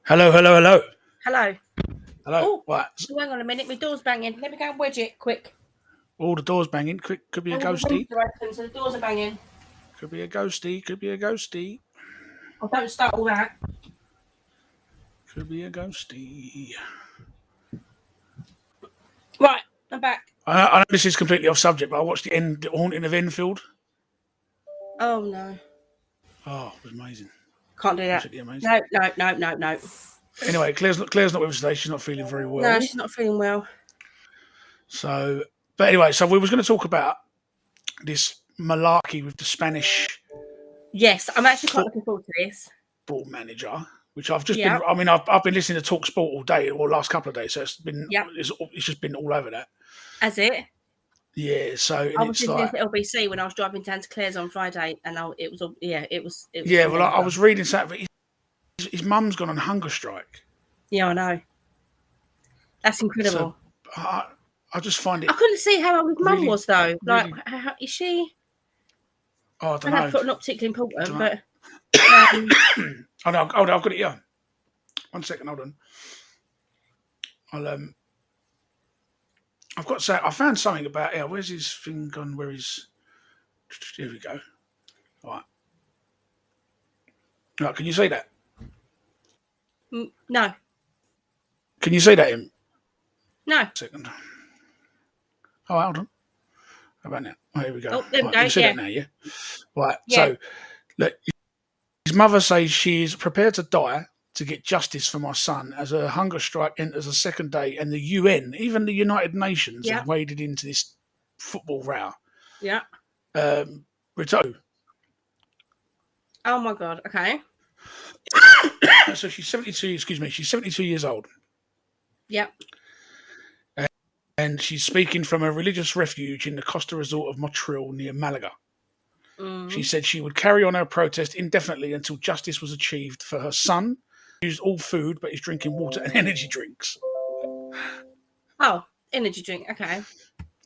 Hello, hello, hello. Hello. Hello. Oh, Right. hang on a minute. My door's banging. Let me go and wedge it quick. All the doors banging. Could be a All the ghosty. windows are open, so the doors are banging. Could be a ghosty. Could be a ghosty. Oh, don't start all that. Could be a ghosty. Right, I'm back. I know this is completely off subject, but I watched the Haunting of Enfield. Oh, no. Oh, it was amazing. Can't do that. Absolutely amazing. No. Anyway, Claire's not with us today. She's not feeling very well. No, she's not feeling well. But anyway, so we was going to talk about this malarkey with the Spanish. Yes, I'm actually quite looking forward to this. Football manager, which I've just been. I mean, I've been listening to Talk Sport all day, or last couple of days, so it's just been all over that. Has it? Yeah. So I was listening to LBC when I was driving down to Claire's on Friday, and it was. Yeah. Well, I was reading something. His mum's gone on hunger strike. Yeah, I know. That's incredible. So, I just find it. I couldn't see how old his mum was though. Really, like, how, is she? Oh, I don't know. Not particularly important, but. Oh no! Hold on, I've got it here. 1 second, hold on. I've got to say, I found something about here. Where's his thing gone? Where is? Here we go. All right. Can you see that? No. Can you see that, him? No. Second. Oh, hold on. How about now? Oh, here we go. Oh, there we go. You see that now, yeah? Right. Yeah. So, look, his mother says she is prepared to die to get justice for my son as a hunger strike enters a second day, and the UN, even the United Nations, have waded into this football row. Yeah. Rito. Oh my God. Okay. So she's 72. Excuse me. She's 72 years old. Yep. And she's speaking from a religious refuge in the Costa Resort of Montreal near Malaga. Mm. She said she would carry on her protest indefinitely until justice was achieved for her son, who used all food but is drinking water and energy drinks. Oh, energy drink. Okay.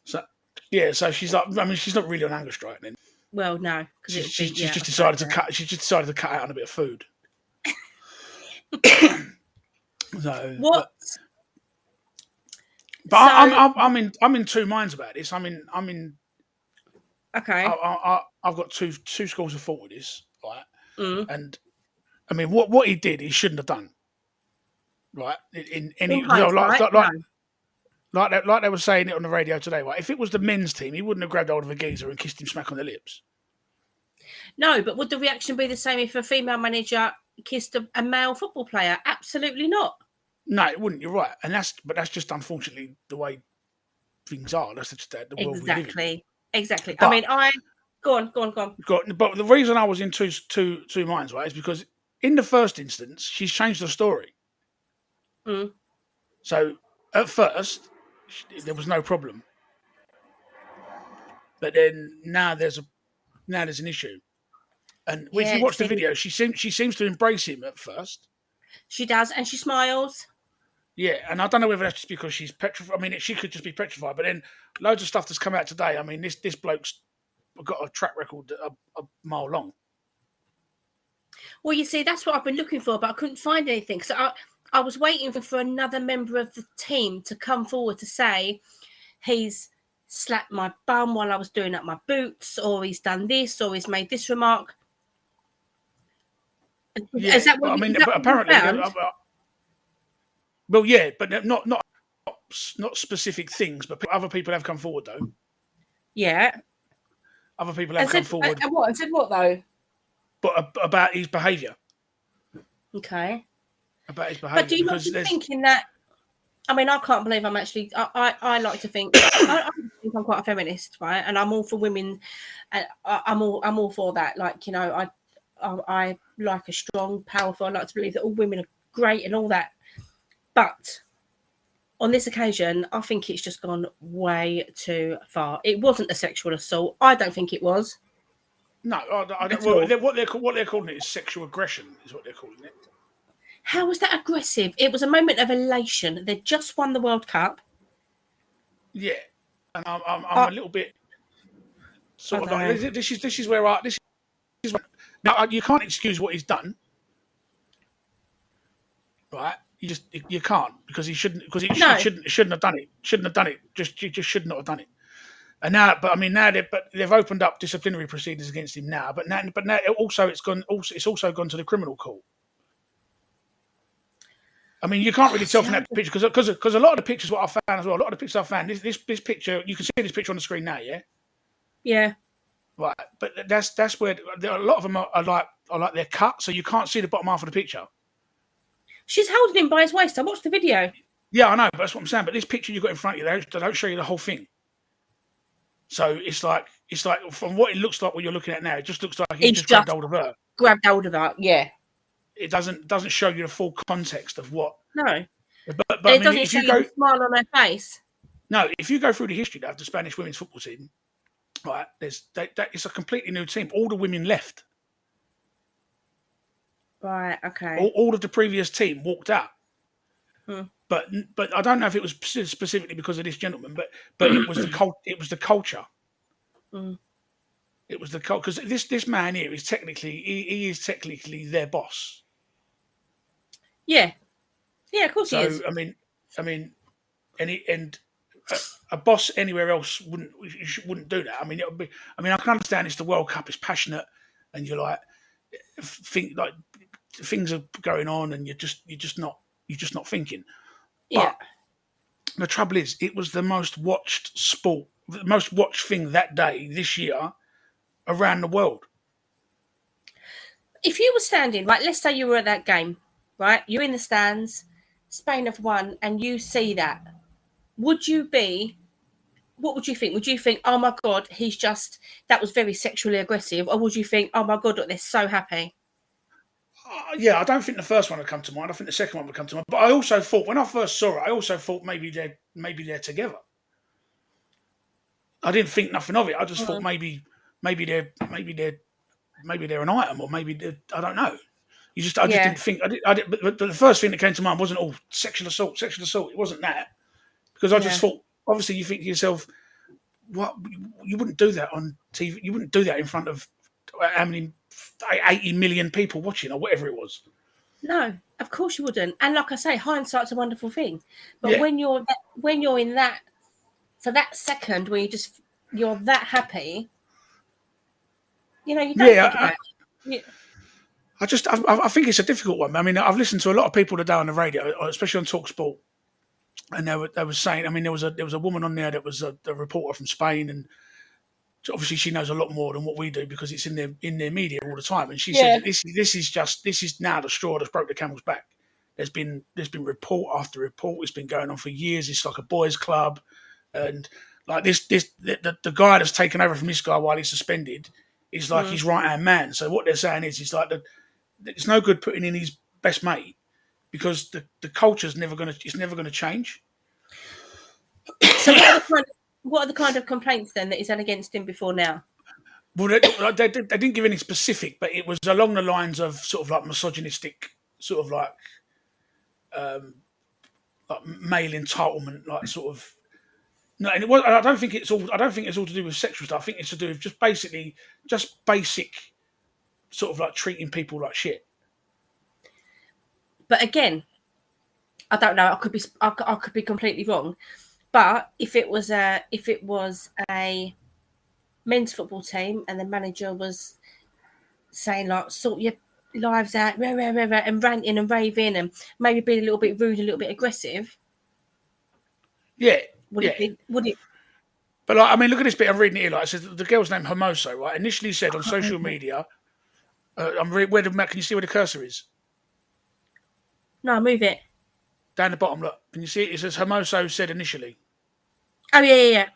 So, yeah. So she's like, I mean, she's not really on hunger strike then. Well, no, because she's just decided to cut. She's just decided to cut out on a bit of food. So what? But I'm in two minds about this. I'm in. Okay. I've got two schools of thought with this, right? Mm. And I mean, what he did, he shouldn't have done, right? In any like they were saying it on the radio today, right? If it was the men's team, he wouldn't have grabbed hold of a geezer and kissed him smack on the lips. No, but would the reaction be the same if a female manager kissed a male football player? Absolutely not. No, it wouldn't. You're right, and that's just unfortunately the way things are. That's just the world we live in. Exactly. But, I mean, go on. But the reason I was in two minds, right, is because in the first instance, she's changed the story. Mm. So at first, there was no problem, but then now there's an issue. And if you watch the video, she seems to embrace him at first. She does, and she smiles. Yeah, and I don't know whether that's just because she's petrified. I mean, she could just be petrified. But then loads of stuff that's come out today. I mean, this bloke's got a track record a mile long. Well, you see, that's what I've been looking for, but I couldn't find anything. So I was waiting for another member of the team to come forward to say he's slapped my bum while I was doing up my boots, or he's done this, or he's made this remark. Yeah, is that what but apparently, well, yeah, but not specific things, but other people have come forward though. Yeah, other people have come forward. And what? And said what though? But about his behaviour. Okay. About his behaviour. But do you not be thinking that? I mean, I can't believe I'm actually. I like to think. I think I'm quite a feminist, right? And I'm all for women. And I'm all for that. Like, you know, I like a strong, powerful. I like to believe that all women are great and all that. But on this occasion, I think it's just gone way too far. It wasn't a sexual assault. I don't think it was. No, I don't. Well, what they're calling it is sexual aggression. Is what they're calling it. How was that aggressive? It was a moment of elation. They just won the World Cup. Yeah, and I'm a little bit sort of like this is where now you can't excuse what he's done. right? You can't because he shouldn't No. shouldn't have done it. Shouldn't have done it. You just should not have done it. And now, but I mean, now they've opened up disciplinary proceedings against him now. But now also it's also gone to the criminal court. I mean, you can't really tell from that picture because a lot of the pictures what I found as well. A lot of the pictures I found this picture you can see this picture on the screen now, yeah. Yeah. Right, but that's where a lot of them are like they're cut, so you can't see the bottom half of the picture. She's holding him by his waist. I watched the video. Yeah, I know, but that's what I'm saying. But this picture you've got in front of you, they don't show you the whole thing. So it's like from what it looks like, what you're looking at now, it just looks like he's just grabbed hold of her. Grabbed hold of her, yeah. It doesn't show you the full context of what. No, but it doesn't show you the smile on her face. No, if you go through the history of the Spanish women's football team, right, it's a completely new team. All the women left. Right. Okay. All of the previous team walked out. But I don't know if it was specifically because of this gentleman, but it was the culture. It was the culture because this man here is he is technically their boss. Yeah, of course he is. I mean, and a boss anywhere else wouldn't do that. I mean, I can understand it's the World Cup, it's passionate, and you're like things are going on, and you're just not thinking. Yeah. But the trouble is, it was the most watched sport, the most watched thing that day this year around the world. If you were standing, right, let's say you were at that game, right? You're in the stands, Spain have won, and you see that. What would you think? Would you think, oh my God, that was very sexually aggressive? Or would you think, oh my God, look, they're so happy? Yeah, I don't think the first one would come to mind. I think the second one would come to mind. But I also thought, when I first saw it, maybe they're together. I didn't think nothing of it. I just thought maybe they're an item, or maybe I don't know. I just didn't think. But the first thing that came to mind wasn't sexual assault. It wasn't that, because I just thought. Obviously, you think to yourself, what, you wouldn't do that on TV. You wouldn't do that in front of how many 80 million people watching, or whatever it was. No, of course you wouldn't. And like I say, hindsight's a wonderful thing. But when you're in that, for that second where you're that happy, you don't think about it. I think it's a difficult one. I mean, I've listened to a lot of people today on the radio, especially on Talk Sport, and they were saying. I mean, there was a woman on there that was a reporter from Spain, and obviously she knows a lot more than what we do because it's in their media all the time. And she said that this is now the straw that's broke the camel's back. There's been report after report. It's been going on for years. It's like a boys' club, and like the guy that's taken over from this guy while he's suspended is like his right hand man. So what they're saying is, it's like it's no good putting in his best mate because the culture's never gonna change. So what are the kind of complaints then that he's had against him before now? Well, they didn't give any specific, but it was along the lines of sort of like misogynistic, sort of like male entitlement, like sort of. No, and I don't think it's all to do with sexual stuff. I think it's to do with just basic, sort of like treating people like shit. But again, I don't know. I could be completely wrong. But if it was a men's football team and the manager was saying like sort your lives out, and ranting and raving and maybe being a little bit rude, a little bit aggressive. Yeah. Would it? But like, I mean, look at this bit I'm reading here. Like, it says the girl's name Hermoso, right? Initially said on social media, can you see where the cursor is? No, move it. Down the bottom, look. Can you see it? It says Hermoso said initially. Oh, yeah.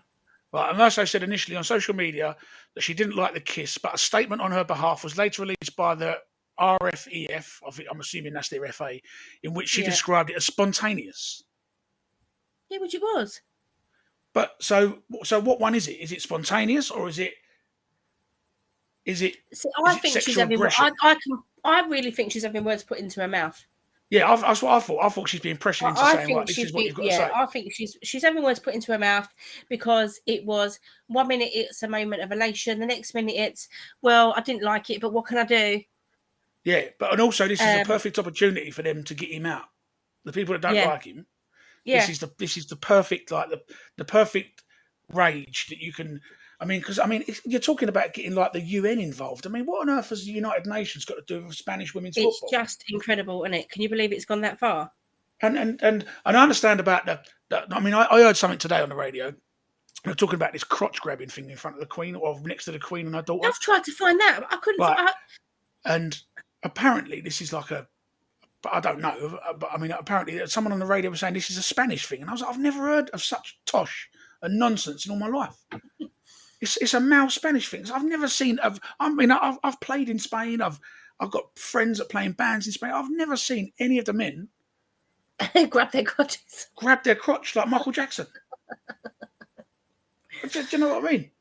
Right, Hermoso said initially on social media that she didn't like the kiss, but a statement on her behalf was later released by the RFEF, I'm assuming that's their FA, in which she described it as spontaneous. Yeah, which it was. But so what one is it? Is it spontaneous or is it? See, I think she's having. I really think she's having words put into her mouth. Yeah, that's what I thought. I thought she's being pressured into saying, like, this is what you've got to say. I think she's having words put into her mouth because it was 1 minute it's a moment of elation, the next minute it's, well, I didn't like it, but what can I do? Yeah, and also this is a perfect opportunity for them to get him out. the people that don't like him. Yeah. This is the perfect the perfect rage that you can. I mean, because you're talking about getting like the UN involved. I mean, what on earth has the United Nations got to do with Spanish women's It's football? just incredible, isn't it? Can you believe it's gone that far? And I understand about I mean, I heard something today on the radio. They're talking about this crotch grabbing thing in front of the Queen or next to the Queen and her daughter. I've tried to find that, but I couldn't. Right. And apparently, this is like but I don't know. But I mean, apparently, someone on the radio was saying this is a Spanish thing, and I was like, I've never heard of such tosh and nonsense in all my life. It's a male Spanish thing. I've never seen. I've played in Spain. I've got friends that play in bands in Spain. I've never seen any of the men grab their crotches, grab their crotch like Michael Jackson. Do you know what I mean?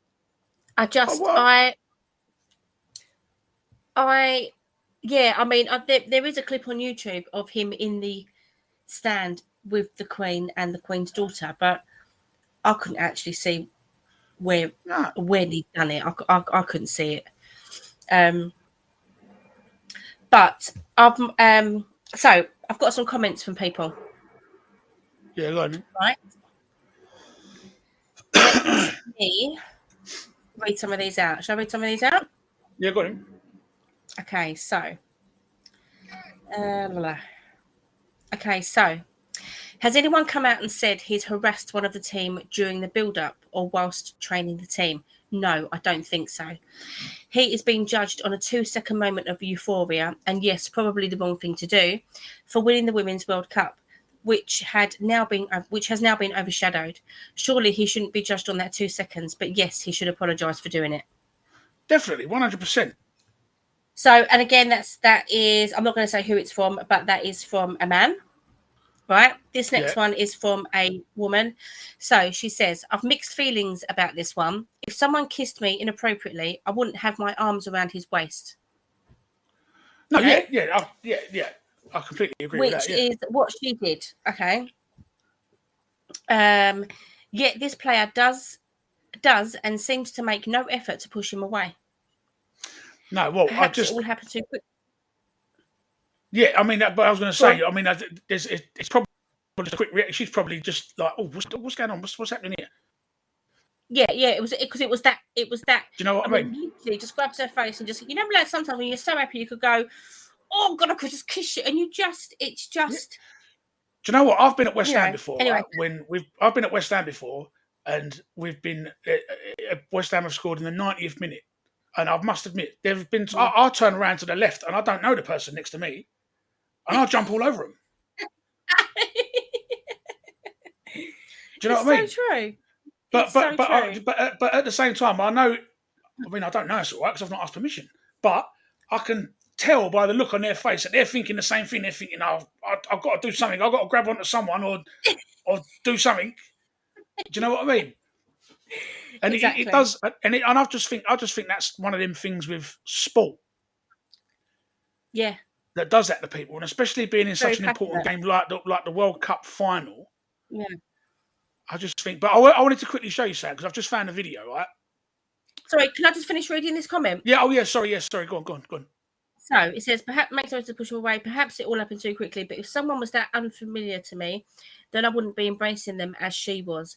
There is a clip on YouTube of him in the stand with the Queen and the Queen's daughter, but I couldn't actually see when he'd done it. I couldn't see it. But I've got some comments from people. Yeah, go on. Right. Let me read some of these out. Shall I read some of these out? Yeah, go on. Okay, so. Okay, so. Has anyone come out and said he's harassed one of the team during the build-up or whilst training the team? No, I don't think so. He is being judged on a 2-second moment of euphoria, and yes, probably the wrong thing to do, for winning the Women's World Cup, which has now been overshadowed. Surely he shouldn't be judged on that 2 seconds, but yes, he should apologise for doing it. Definitely, 100%. So, and again, that is, I'm not going to say who it's from, but that is from a man. Right. This next one is from a woman. So she says, I've mixed feelings about this one. If someone kissed me inappropriately, I wouldn't have my arms around his waist. No, okay? Yeah. I completely agree with that. Which is what she did. Okay. Yet this player does and seems to make no effort to push him away. No, well, Perhaps it all happened too quick. Yeah, I mean, but I was going to say, I mean, it's probably just a quick reaction. She's probably just like, oh, what's going on? What's happening here? Yeah, it was because it was that. Do you know what I mean? Literally, just grabs her face and just, like sometimes when you're so happy, you could go, oh God, I could just kiss you, and it's just. Do you know what? I've been at West Ham before. Anyway. I've been at West Ham before, and we've been West Ham have scored in the 90th minute, and I must admit there have been. I'll turn around to the left, and I don't know the person next to me. And I'll jump all over him. Do you know what I mean? So true. But at the same time, I know. I mean, I don't know it's all right because I've not asked permission. But I can tell by the look on their face that they're thinking the same thing. They're thinking, "Oh, I've got to do something. I've got to grab onto someone or do something." Do you know what I mean? And exactly. it does. And I just think that's one of them things with sport. Yeah. That does that to people, and especially being in such an important game like the World Cup final. Yeah, I just think. But I wanted to quickly show you, Sam, because I've just found a video. Right? Sorry, can I just finish reading this comment? Yeah. Oh, yeah. Sorry. Go on. So it says, perhaps makes sense to push away. Perhaps it all happened too quickly. But if someone was that unfamiliar to me, then I wouldn't be embracing them as she was.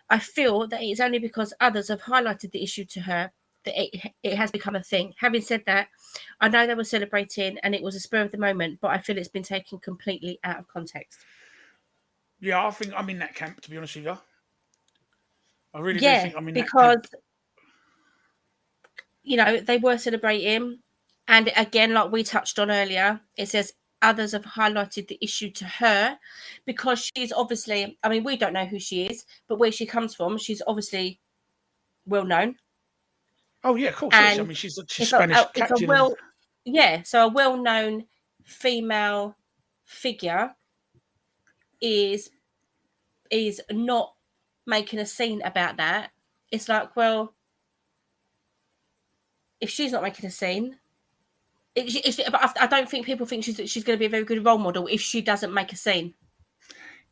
I feel that it's only because others have highlighted the issue to her that it has become a thing. Having said that, I know they were celebrating and it was a spur of the moment, but I feel it's been taken completely out of context. Yeah, I think I'm in that camp, to be honest with you. I really do think I'm in that camp. Because, they were celebrating. And again, like we touched on earlier, it says others have highlighted the issue to her because she's obviously, I mean, we don't know who she is, but where she comes from, she's obviously well known. Oh yeah, of course. I mean, she's Spanish captain. So a well-known female figure is not making a scene about that. It's like, well, if she's not making a scene, I don't think people think she's going to be a very good role model if she doesn't make a scene.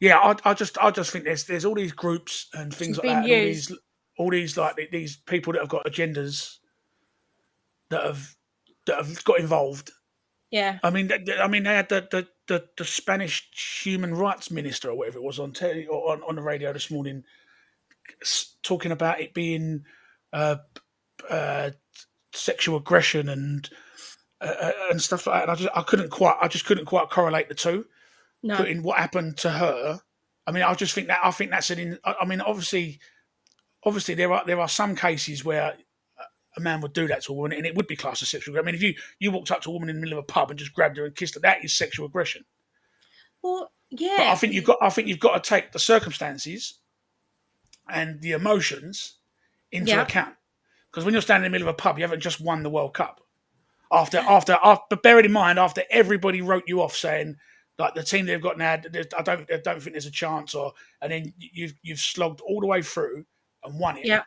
Yeah, I just think there's all these groups and things like that. And all these these people that have got agendas that have got involved. Yeah. I mean, they had the the Spanish human rights minister or whatever it was on telly or on the radio this morning, talking about it being uh, uh, sexual aggression and stuff like that. And I just couldn't quite correlate the two. No. Putting what happened to her. I mean, I think that's I mean, obviously, there are some cases where a man would do that to a woman, and it would be classed as sexual. I mean, if you walked up to a woman in the middle of a pub and just grabbed her and kissed her, that is sexual aggression. Well, But yeah. I think you've got to take the circumstances and the emotions into Yeah. account. Because when you're standing in the middle of a pub, you haven't just won the World Cup. But bearing in mind, after everybody wrote you off saying like the team they've got now, I don't think there's a chance, and then you've slogged all the way through and won it. Yeah.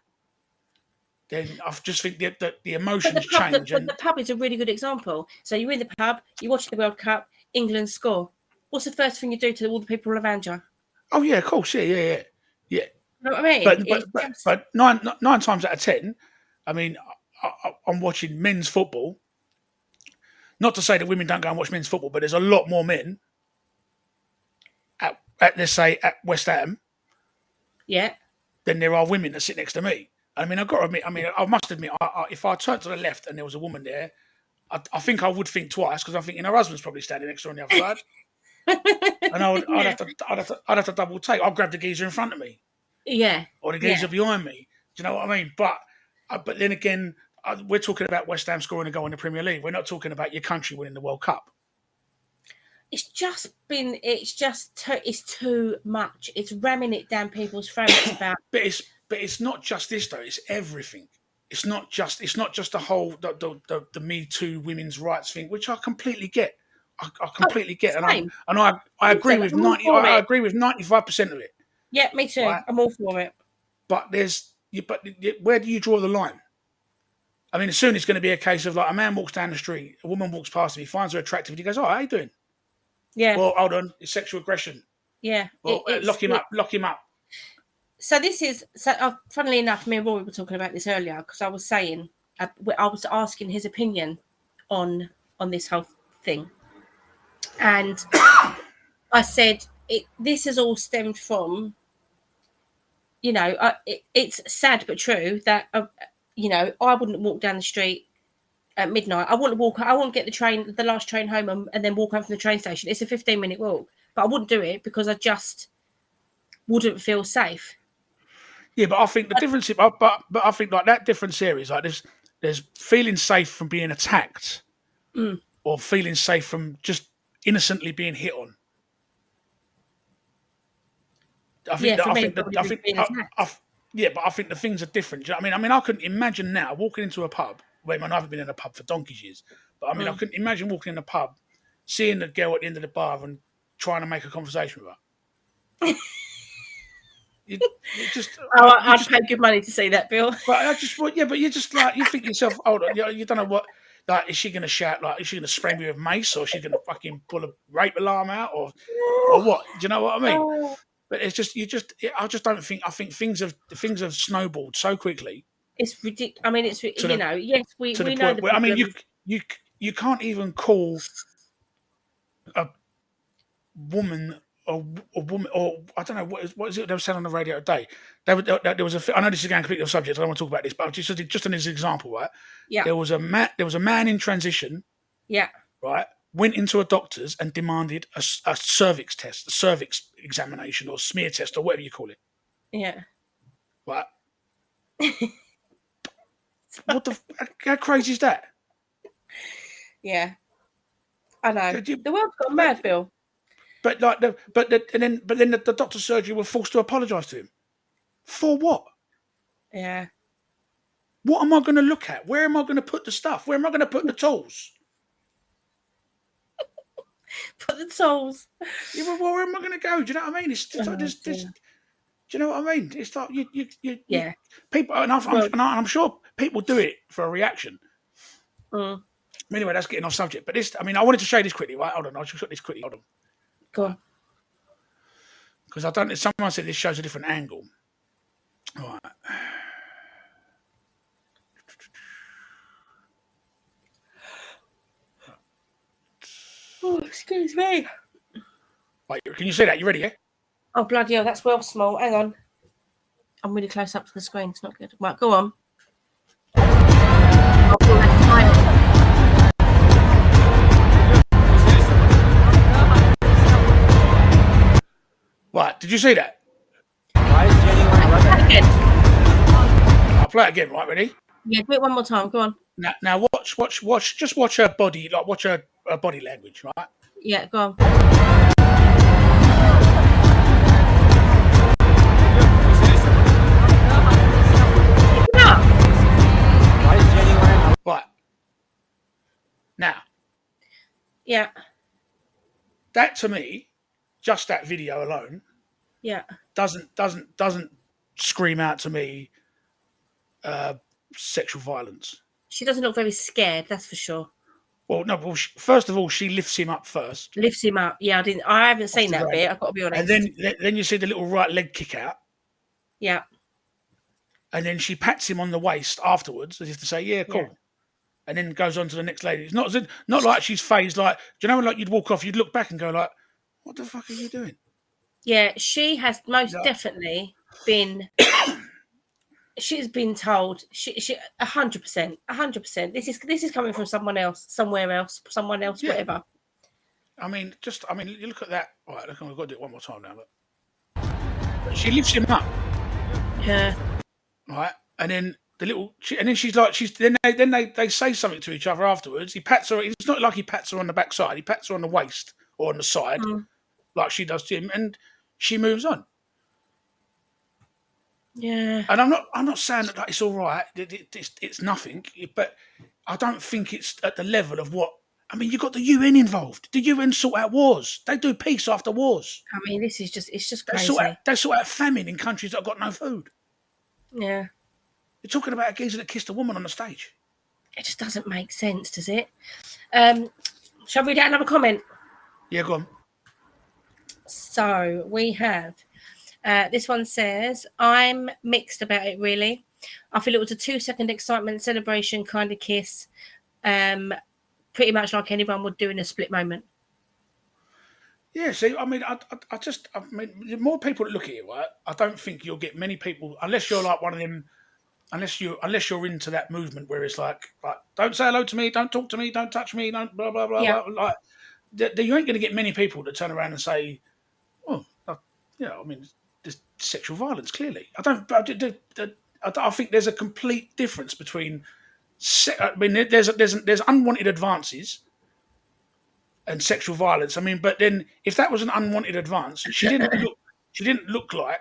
Then I just think that the emotions change. But the pub is a really good example. So you're in the pub, you watch the World Cup, England score. What's the first thing you do to all the people around you? Oh yeah, of course, yeah. You know what I mean? But nine times out of 10, I mean, I'm watching men's football. Not to say that women don't go and watch men's football, but there's a lot more men at let's say at West Ham, than there are women that sit next to me. I mean, I've got to admit. I mean, I must admit, if I turned to the left and there was a woman there, I think I would think twice because I'm thinking her husband's probably standing next to her on the other side, and I'd have to double take. I'll grab the geezer in front of me, or the geezer behind me. Do you know what I mean? But then again, we're talking about West Ham scoring a goal in the Premier League. We're not talking about your country winning the World Cup. It's too much. It's ramming it down people's throats about. But it's not just this though. It's everything. It's not just the whole the Me Too women's rights thing, which I completely get. I completely get, and I agree with 95% of it. Yeah, me too. Right? I'm all for it. But where do you draw the line? I mean, soon it's going to be a case of like a man walks down the street, a woman walks past him, he finds her attractive, and he goes, "Oh, how you doing?" Yeah. Well, hold on, it's sexual aggression. Yeah. Well, lock him up. So funnily enough, me and Rory were talking about this earlier because I was saying, I was asking his opinion on this whole thing, and I said this has all stemmed from, it's sad but true that I wouldn't walk down the street at midnight. I wouldn't get the last train home and then walk home from the train station. It's a 15-minute walk, but I wouldn't do it because I just wouldn't feel safe. Yeah, but I think the difference, but I think like that difference here is like there's feeling safe from being attacked, or feeling safe from just innocently being hit on. I think the things are different. I mean, I couldn't imagine now walking into a pub. Wait, I haven't been in a pub for donkey's years, but I mean, I couldn't imagine walking in a pub, seeing the girl at the end of the bar and trying to make a conversation with her. I'd pay good money to see that, Bill. But you just like you think to yourself, hold on, you don't know what. Like, is she going to shout? Like, is she going to spray me with mace, or is she going to fucking pull a rape alarm out, or what? Do you know what I mean? But it's just I just don't think. I think things have snowballed so quickly. It's ridiculous. I mean, yes, we know the I mean, you can't even call a woman. Or I don't know what is it they were saying on the radio today. There was I know this is going completely off subject. I don't want to talk about this, but just as an example, right? Yeah. There was a man in transition. Yeah. Right. Went into a doctor's and demanded a cervix test, a cervix examination or smear test or whatever you call it. Yeah. Right. How crazy is that? Yeah. I know. The world's gone mad, Bill. But then the doctor's surgery were forced to apologise to him. For what? Yeah. What am I going to look at? Where am I going to put the stuff? Where am I going to put the tools? Put the tools. Yeah, but where am I going to go? Do you know what I mean? It's just, do you know what I mean? It's like you people, and I'm sure people do it for a reaction. Anyway, that's getting off subject. But I wanted to show you this quickly. Right? Hold on, I'll just show this quickly. Hold on. Go on. Because someone said this shows a different angle. All right. Oh, excuse me. Right, can you see that? You ready? Yeah. Oh bloody hell, that's well small. Hang on, I'm really close up to the screen. It's not good. Right, go on. Oh, that's fine. Right, did you see that? Again. I'll play it again. Right, ready? Yeah, do it one more time. Go on. Now watch. Just watch her body, like watch her body language, right? Yeah, go on. Right. Now, Yeah, that to me, just that video alone, yeah. doesn't scream out to me sexual violence. She doesn't look very scared, that's for sure. Well, no. Well, first of all, she lifts him up first, Lifts him up. Yeah, I haven't off seen the that ground, bit. I've got to be honest. and then you see the little right leg kick out, Yeah, and then she pats him on the waist afterwards, as if to say, "Yeah, cool." yeah. And then goes on to the next lady. It's not like she's phased. Like, do you know when like you'd walk off, you'd look back and go like, "What the fuck are you doing?" Yeah, she has most Like, definitely been. She's been told. She 100%, 100%. This is coming from someone else, somewhere else, someone else, yeah. whatever. I mean, you look at that. All right, look, I've got to do it one more time now. But she lifts him up, Yeah, right, and then and then they say something to each other afterwards. He pats her. It's not like he pats her on the backside. He pats her on the waist or on the side, like she does to him, and she moves on. yeah. And I'm not saying that it's all right. It's nothing, but I don't think it's at the level of what. I mean, you've got the UN involved. The UN sort out wars. They do peace after wars. I mean, it's just They crazy. sort out famine in countries that have got no food. Yeah, You're talking about a geezer that kissed a woman on the stage. it just doesn't make sense, does it? Shall we read out another comment? Yeah, go on. So we have this one says, I'm mixed about it, really. I feel it was a 2-second excitement, celebration kind of kiss. Pretty much like anyone would do in a split moment. Yeah, see, I mean, the more people that look at it, right, I don't think you'll get many people, unless you're like one of them, unless you're into that movement where it's like don't say hello to me, don't talk to me, don't touch me, don't blah blah blah, Yeah. blah. Like, you ain't going to get many people that turn around and say, oh, I mean, there's sexual violence. Clearly, I think there's a complete difference between. I mean, there's unwanted advances and sexual violence. I mean, but then if that was an unwanted advance, she didn't look like.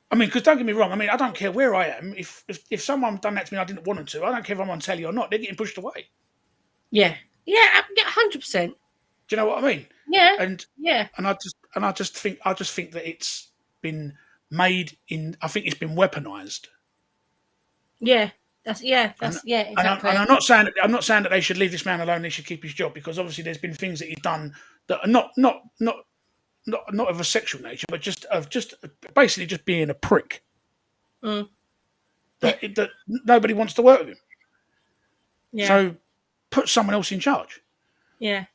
I mean, because don't get me wrong. I mean, I don't care where I am. If someone done that to me, I didn't want them to. I don't care if I'm on telly or not. They're getting pushed away. Yeah. Yeah, 100%. Do you know what I mean? Yeah. And Yeah. I just think that it's been made in. I think it's been weaponized. Yeah. Exactly. And I'm not saying that they should leave this man alone. They should keep his job because obviously there's been things that he's done that are not of a sexual nature, but just basically just being a prick. That nobody wants to work with him. Yeah. So put someone else in charge. Yeah.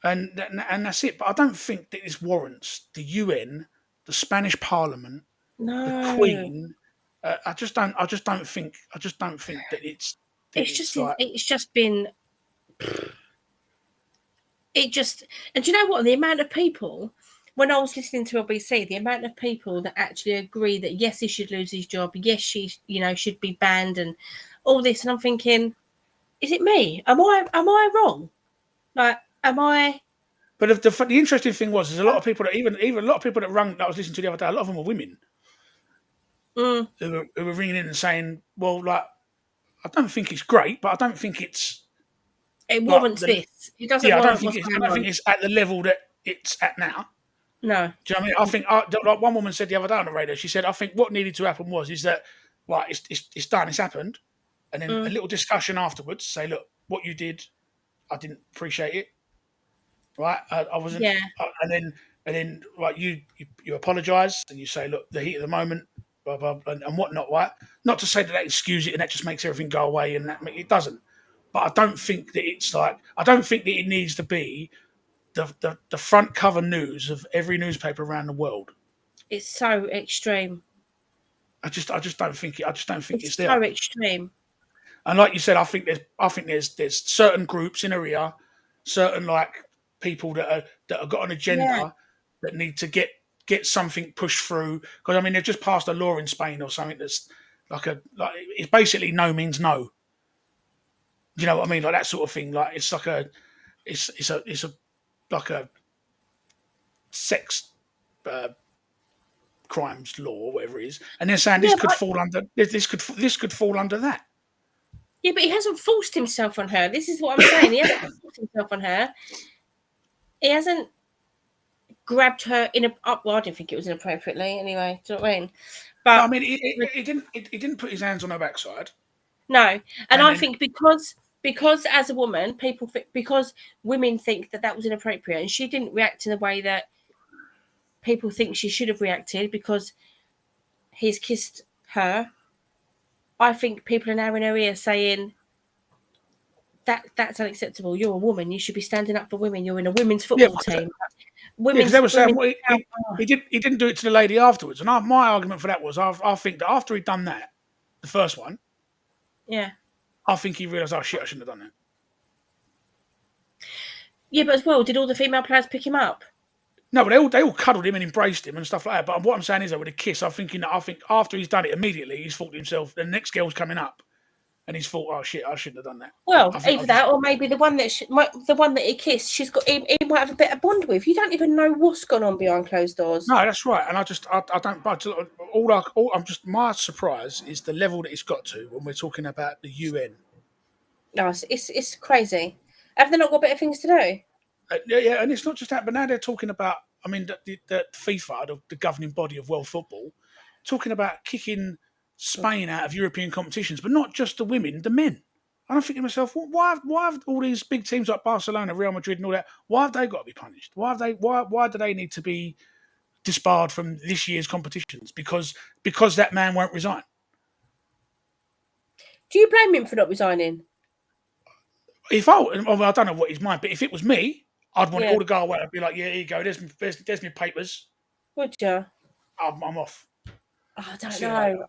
And that's it. But I don't think that this warrants the UN, the Spanish Parliament, the Queen. I just don't think that it's. It's just been. It just, and do you know what? The amount of people, when I was listening to LBC, the amount of people that actually agree that yes, he should lose his job, yes, she, should be banned, and all this, and I'm thinking, is it me? Am I wrong? Like, am I? But the interesting thing was, there's a lot of people that even a lot of people that rang that I was listening to the other day. A lot of them were women who were ringing in and saying, "Well, like, I don't think it's great, but I don't think it's it warrants this. It doesn't. Yeah, warrant I don't think it's at the level that it's at now." No. Do you know what I mean? I think like one woman said the other day on the radio. She said, "I think what needed to happen is that it's done, it's happened, and then a little discussion afterwards. Say, look, what you did, I didn't appreciate it. Right? I wasn't. Yeah. And then right, you apologise and you say, look, the heat of the moment, blah blah, and whatnot. Right? Not to say that excuse it and that just makes everything go away, and that it doesn't. But I don't think that it's like I don't think that it needs to be the front cover news of every newspaper around the world. It's so extreme. I just don't think it. I just don't think it's It's there. so extreme. And like you said, I think there's certain groups in area, certain like people that have got an Yeah. agenda that need to get something pushed through. Because I mean, they've just passed a law in Spain or something that's like it's basically no means no. You know what I mean? Like that sort of thing. Like it's like it's a like a sex uh, crimes law or whatever it is, and they're saying Yeah, this could fall under that. yeah, but he hasn't forced himself on her. This is what I'm saying. He hasn't forced himself on her. He hasn't grabbed her in a up. Well, I didn't think it was inappropriately. Anyway, do you know what I mean? But No, I mean, he didn't put his hands on her backside. no, and I think because as a woman, because women think that was inappropriate, and she didn't react in the way that people think she should have reacted because he's kissed her. I think people are now in her ear saying that's unacceptable. You're a woman. You should be standing up for women. You're in a women's football team. Because they were saying he didn't do it to the lady afterwards, and my argument for that was I think that after he'd done that, the first one, yeah, I think he realised, oh shit, I shouldn't have done that. Yeah, but as well, did all the female players pick him up? No, but they all cuddled him and embraced him and stuff like that. But what I'm saying is that with a kiss, I think after he's done it immediately, he's thought to himself, the next girl's coming up, and he's thought, oh shit, I shouldn't have done that. Well, either that or maybe the one that he kissed, he might have a bit of bond with. You don't even know what's gone on behind closed doors. No, that's right. And I don't. But my surprise is the level that it's got to when we're talking about the UN. No, it's crazy. Have they not got better things to do? Yeah, and it's not just that, but now they're talking about. I mean, the FIFA, the governing body of world football, talking about kicking Spain out of European competitions, but not just the women, the men. And I'm thinking to myself, why have all these big teams like Barcelona, Real Madrid, and all that? Why have they got to be punished? Why do they need to be disbarred from this year's competitions? Because that man won't resign. Do you blame him for not resigning? I don't know what his mind, but if it was me, I'd want it all to go away. I'd be like, yeah, here you go. There's my papers. Would you? I'm off. Oh, I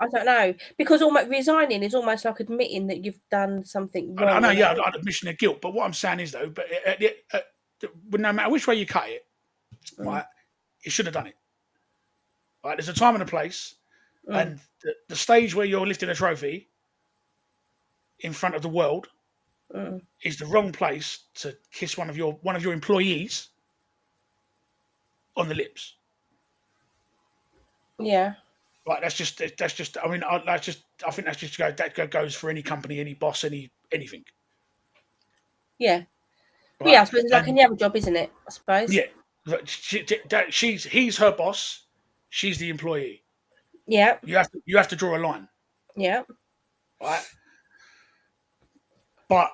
don't know. Because almost resigning is almost like admitting that you've done something wrong. I know, yeah, I'd admission of guilt. But what I'm saying is, though, but no matter which way you cut it, right, he should have done it. Right, there's a time and a place, and the stage where you're lifting a trophy in front of the world is the wrong place to kiss one of your employees on the lips. Yeah. Right, that's just. I mean, I think that goes for any company, any boss, anything. Yeah. Right? Yeah, I suppose it's like any other job, isn't it? I suppose. Yeah, he's her boss. She's the employee. Yeah. You have to draw a line. Yeah. Right. But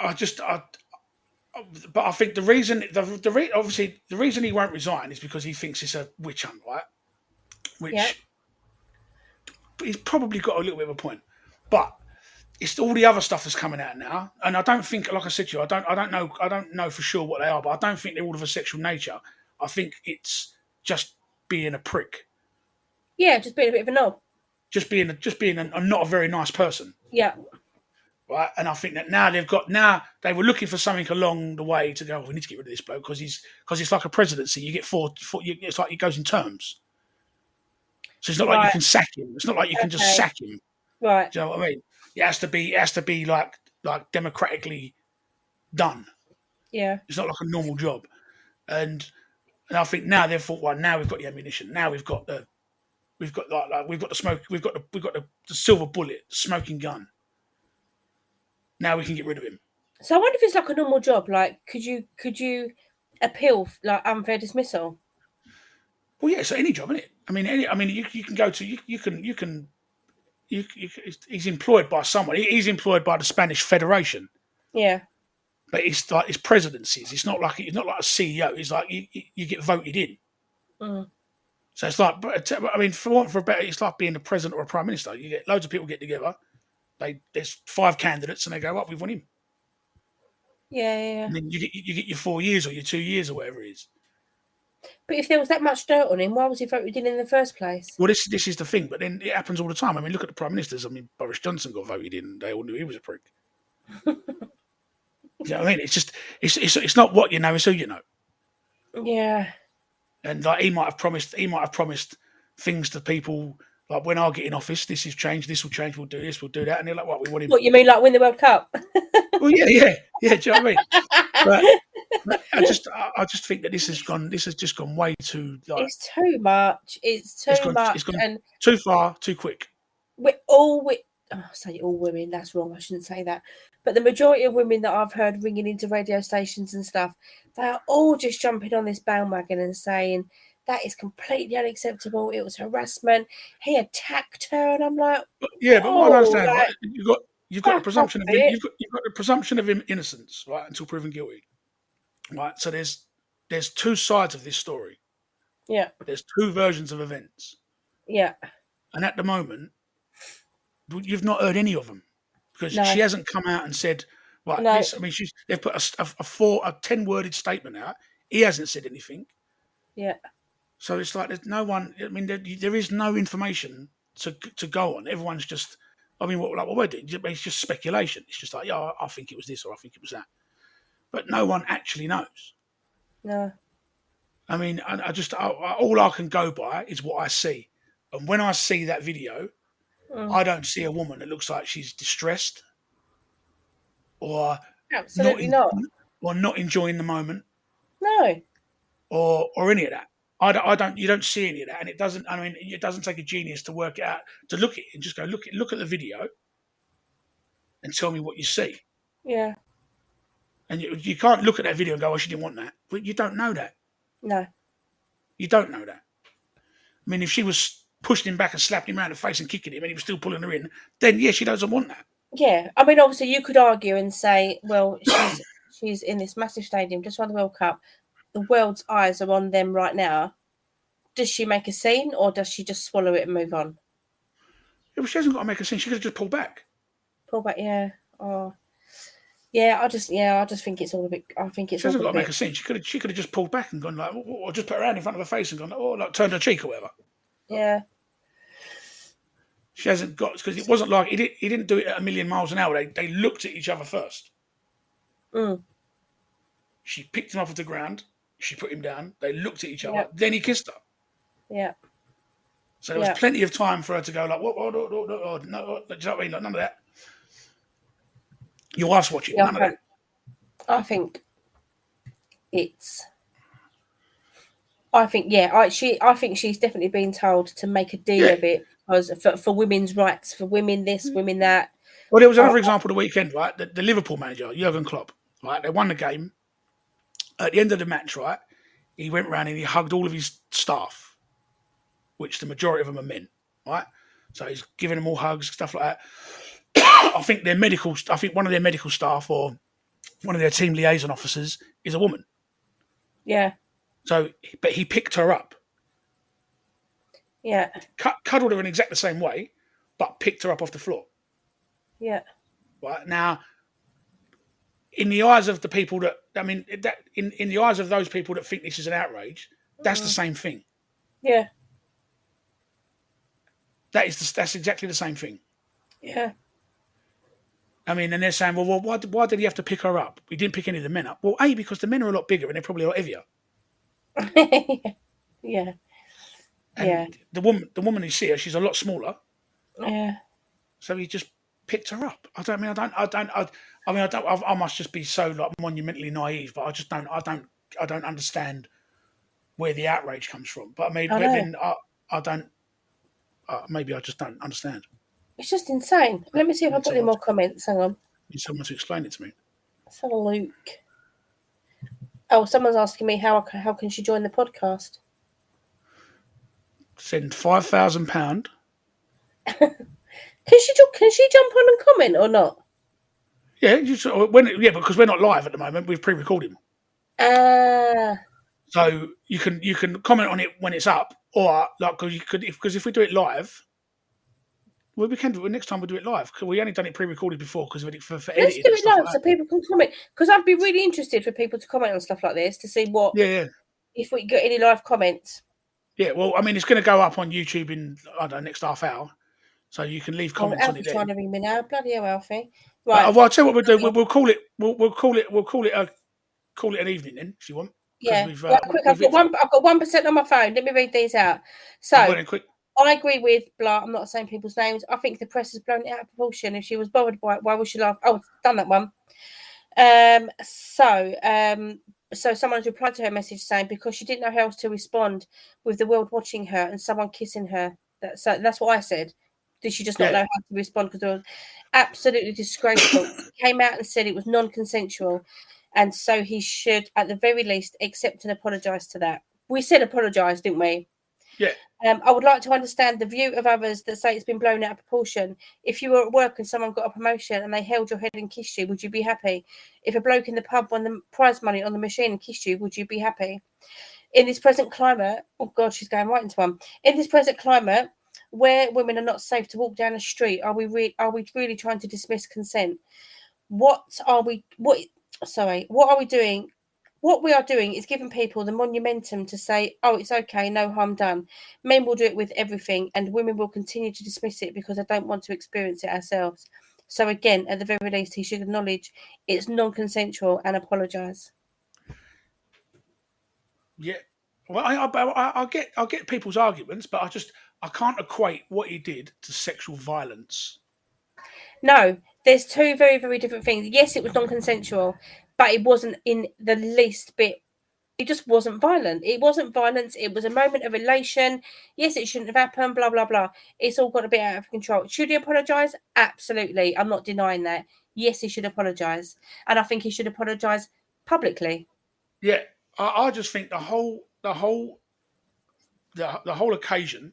I think the reason obviously the reason he won't resign is because he thinks it's a witch hunt, right? Which he's probably got a little bit of a point, but it's all the other stuff that's coming out now, and I don't think, like I said to you, I don't know for sure what they are, but I don't think they're all of a sexual nature. I think it's just being a prick. Yeah, just being a bit of a knob. Just being a not a very nice person. Yeah. Right, and I think that now they were looking for something along the way to go, we need to get rid of this bloke because it's like a presidency. You get four it's like it goes in terms. So it's not like you can sack him. It's not like you can just sack him. Right. Do you know what I mean? It has to be like democratically done. Yeah. It's not like a normal job. And I think now they've thought, well, now we've got the ammunition. Now we've got the smoke. We've got the silver bullet, smoking gun. Now we can get rid of him. So I wonder if it's like a normal job. Like, could you appeal like unfair dismissal? Well, yeah, so any job, isn't it? I mean, you can go to you can. He's employed by someone. He's employed by the Spanish Federation. Yeah. But it's like his presidencies. It's not like a CEO. It's like you get voted in. So it's like, I mean, for a better, it's like being the president or a prime minister. You get loads of people get together. There's 5 candidates, and they go, "What, we want him." Yeah. And then you get your 4 years or your 2 years or whatever it is. But if there was that much dirt on him, why was he voted in the first place? Well, this is the thing, but then it happens all the time. I mean, look at the prime ministers. I mean, Boris Johnson got voted in; they all knew he was a prick. You know what I mean? It's just it's not what you know; it's who you know. Yeah. And like he might have promised things to people like when I get in office, this is change, this will change, we'll do this, we'll do that, and they're like, what we want him. What you mean, like win the World Cup? Well, yeah. Do you know what I mean? But I just think that this has just gone way too like It's too much. It's too much, gone and too far, too quick. I say all women. That's wrong. I shouldn't say that. But the majority of women that I've heard ringing into radio stations and stuff, they are all just jumping on this bandwagon and saying that is completely unacceptable. It was harassment. He attacked her, and I'm like, Yeah, but what I understand, like, right? You've got the presumption of it. you've got the presumption of innocence, right, until proven guilty, right? So there's two sides of this story. Yeah. There's two versions of events, Yeah. and at the moment, you've not heard any of them because No. she hasn't come out and said, right, No. this. I mean, they've put a 10-worded statement out. He hasn't said anything. Yeah. So it's like there's no one. I mean, there is no information to go on. Everyone's just. I mean, what we're doing? It's just speculation. It's just like, yeah, I think it was this or I think it was that, but no one actually knows. No. I mean, all I can go by is what I see, and when I see that video, I don't see a woman that looks like she's distressed or Absolutely not. or not enjoying the moment No. or any of that. I don't. You don't see any of that, and it doesn't. I mean, it doesn't take a genius to work it out to look at it and just go look at the video and tell me what you see. Yeah. And you can't look at that video and go, "Oh, she didn't want that." But you don't know that. No. You don't know that. I mean, if she was pushing him back and slapping him around the face and kicking him, and he was still pulling her in, then yeah, she doesn't want that. Yeah. I mean, obviously, you could argue and say, well, she's in this massive stadium, just won the World Cup. The world's eyes are on them right now. Does she make a scene or does she just swallow it and move on? Yeah, she hasn't got to make a scene. She could have just pulled back. Pull back, yeah. Oh, yeah. I just think it's all a bit. I think it's. She hasn't all got to a make bit. a scene. She could have just pulled back and gone like, or just put her hand in front of her face and gone, oh, like turned her cheek or whatever. Yeah. She hasn't got because it wasn't like he didn't do it at 1,000,000 miles an hour. They looked at each other first. Mm. She picked him off the ground. She put him down. They looked at each other. Yep. Then he kissed her. Yeah. So there was plenty of time for her to go like, what? No, do you know what I mean? Like none of that. Your wife's watching. None of that. I think it's. I think she's definitely been told to make a deal of it because for women's rights, for women this, women that. Well, there was another example the weekend, right? The Liverpool manager, Jurgen Klopp, right? They won the game. At the end of the match, right, he went round and he hugged all of his staff, which the majority of them are men, right? So he's giving them all hugs, stuff like that. I think one of their medical staff or one of their team liaison officers is a woman. Yeah. So, but he picked her up. Yeah. Cuddled her in exactly the same way, but picked her up off the floor. Yeah. Right now, in the eyes of the people in the eyes of those people that think this is an outrage, that's the same thing. Yeah. That's exactly the same thing. Yeah. I mean, and they're saying, well, why did he have to pick her up? He didn't pick any of the men up. Well, A, because the men are a lot bigger and they're probably a lot heavier. Yeah. And the woman you see her, she's a lot smaller. Yeah. So he just picked her up. I must just be so like monumentally naive, but I don't understand where the outrage comes from. But I don't. Maybe I just don't understand. It's just insane. Let me see if I've got any more comments. Hang on. Need someone to explain it to me. Let's have a look. Oh, someone's asking me how can she join the podcast? Send £5,000. Can she jump on and comment or not? Yeah, because we're not live at the moment. We've pre-recorded. So you can comment on it when it's up, or like because if we do it live, Well, we can do it next time. We'll do it live. We only done it pre-recorded before because for Let's editing do and it stuff live like so that. people can comment. Because I'd be really interested for people to comment on stuff like this to see what if we get any live comments. Yeah, well, I mean, it's going to go up on YouTube in I don't know next half hour, so you can leave comments on it. Alfie's trying to ring me now. Bloody hell, Alfie! Right. Right. Well, I'll tell you what we'll do. We'll call it. We'll call it. We'll call it an evening then, if you want. Yeah. Right, quick. I've got 1% on my phone. Let me read these out. So. I agree with blah. I'm not saying people's names. I think the press has blown it out of proportion. If she was bothered by it, why would she laugh? Oh, done that one. So someone's replied to her message saying because she didn't know how else to respond with the world watching her and someone kissing her. That's what I said. Did she just not know how to respond? Because it was absolutely disgraceful. He came out and said it was non-consensual, and so he should, at the very least, accept and apologise to that. We said apologise, didn't we? Yeah. I would like to understand the view of others that say it's been blown out of proportion. If you were at work and someone got a promotion and they held your head and kissed you, would you be happy? If a bloke in the pub won the prize money on the machine and kissed you, would you be happy? In this present climate, oh God, she's going right into one. In this present climate, where women are not safe to walk down the street, are we really trying to dismiss consent? What are we doing? What we are doing is giving people the monumentum to say, oh, it's okay, no harm done. Men will do it with everything, and women will continue to dismiss it because they don't want to experience it ourselves. So again, at the very least, he should acknowledge it's non-consensual and apologise. Yeah. Well, I get people's arguments, but I can't equate what he did to sexual violence. No, there's two very, very different things. Yes, it was non-consensual, but it wasn't in the least bit. It just wasn't violent. It wasn't violence. It was a moment of elation. Yes, it shouldn't have happened, blah, blah, blah. It's all got a bit out of control. Should he apologise? Absolutely. I'm not denying that. Yes, he should apologise. And I think he should apologise publicly. Yeah. I just think the whole occasion.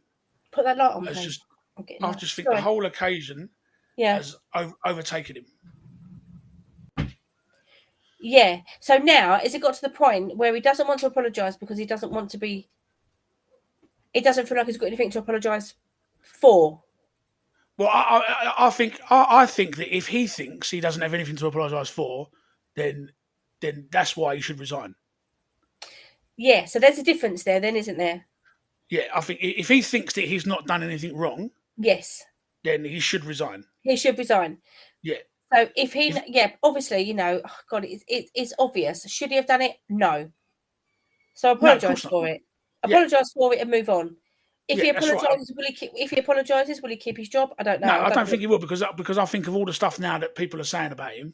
Put that light on, I just think the whole occasion has overtaken him. Yeah. So now, has it got to the point where he doesn't want to apologise because he doesn't want to be... He doesn't feel like he's got anything to apologise for? Well, I think that if he thinks he doesn't have anything to apologise for, then that's why he should resign. Yeah, so there's a difference there then, isn't there? Yeah, I think if he thinks that he's not done anything wrong... Yes. Then he should resign. He should resign. Yeah. So obviously, oh God, it's obvious. Should he have done it? No. So apologise for it. Apologise for it and move on. If he apologises, will he keep his job? I don't know. No, I don't think he will because I think of all the stuff now that people are saying about him.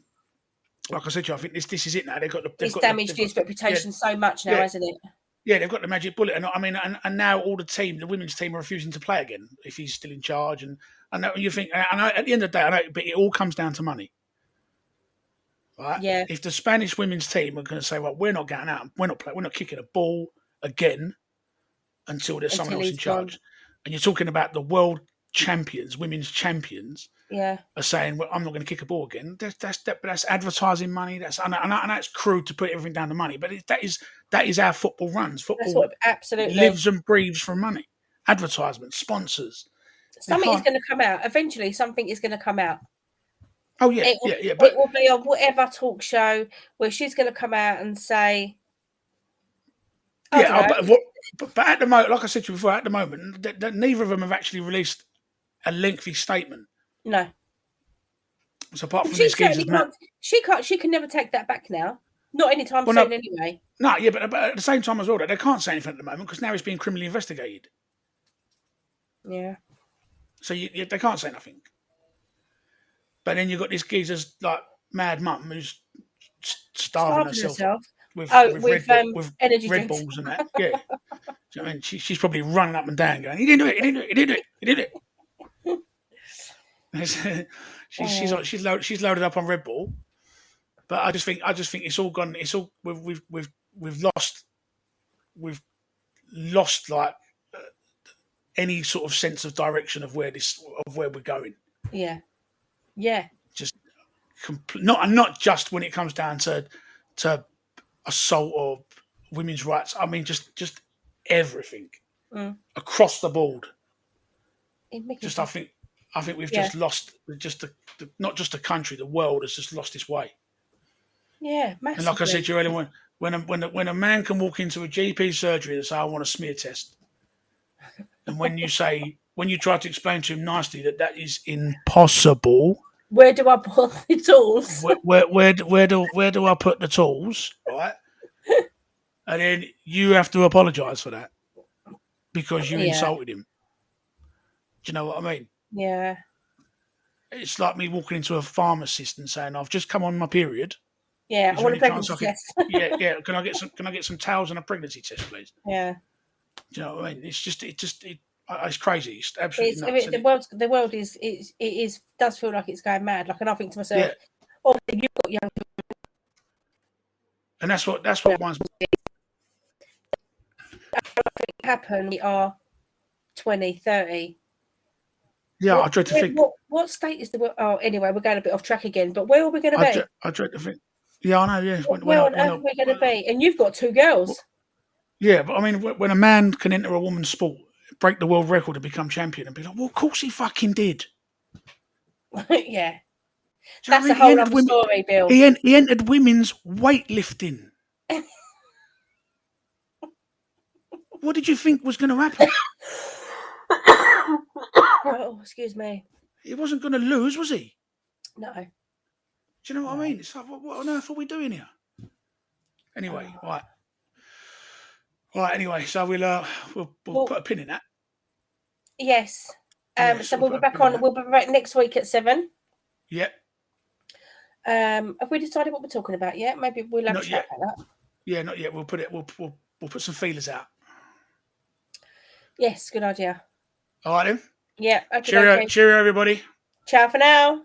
Like I said to you, I think this is it now. It's damaged his reputation so much now, hasn't it? Yeah, they've got the magic bullet, and I mean, and now all the women's team are refusing to play again if he's still in charge. And I know you think, and at the end of the day, I know, but it all comes down to money, right? Yeah. If the Spanish women's team are going to say, "Well, we're not going out, we're not kicking a ball again until there's someone else in charge," and you're talking about the world champions, women's champions, are saying, "Well, I'm not going to kick a ball again." That's advertising money. I know it's crude to put everything down to money, but that is how football runs. Football absolutely lives and breathes from money, advertisements, sponsors. Something is going to come out eventually. Something is going to come out. Oh yeah, But it will be on whatever talk show where she's going to come out and say, but at the moment, like I said to you before, at the moment, neither of them have actually released a lengthy statement. No. So apart from this geezer's she can never take that back now. Not anytime soon, anyway. No, yeah, but at the same time as well, they can't say anything at the moment because now it's being criminally investigated. Yeah. So they can't say nothing. But then you've got this geezer's like mad mum who's starving herself with energy Red Bulls and that. Yeah. So, I mean, she's probably running up and down going, "He didn't do it. He didn't do it. He didn't do it. He did it." She's loaded up on Red Bull, but I just think it's all gone. It's all we've lost like any sort of sense of direction of where we're going. Yeah, yeah. Just not just when it comes down to assault or women's rights. I mean, just everything across the board. I I think we've just lost not just the country, the world has just lost its way. Yeah, massively. And like I said to you earlier, when a man can walk into a GP surgery and say, I want a smear test, and when you try to explain to him nicely that is impossible. Where do I put the tools? Where do I put the tools? Right, and then you have to apologise for that because you insulted him. Do you know what I mean? Yeah. It's like me walking into a pharmacist and saying, "I've just come on my period. Yeah, I want a pregnancy test." Yeah. Can I get some towels and a pregnancy test, please? Yeah. Do you know what I mean? It's crazy. It's absolutely nuts. The world does feel like it's going mad. Like, and I think to myself, obviously you've got young people, and that's what one's happen. We are 20, 30. Yeah, I dread to think. What state is the world? Oh, anyway, we're going a bit off track again. But where are we going to be? I dread to think. Yeah, I know. Yeah, where on earth are we going to be? And you've got 2 girls. Yeah, but I mean, when a man can enter a woman's sport, break the world record, and become champion, and be like, well, of course he fucking did. Yeah, that's a whole other story, Bill. He entered women's weightlifting. What did you think was going to happen? Oh, excuse me. He wasn't going to lose, was he? No. Do you know what I mean? It's like, what on earth are we doing here? Anyway, right. Anyway, so we'll put a pin in that. Yes. So we'll be back on. We'll be back next week at 7. Yep. Have we decided what we're talking about yet? Maybe we'll have a chat about that. Yeah, not yet. We'll put some feelers out. Yes, good idea. All right then. Yeah. Okay, Cheerio, everybody. Ciao for now.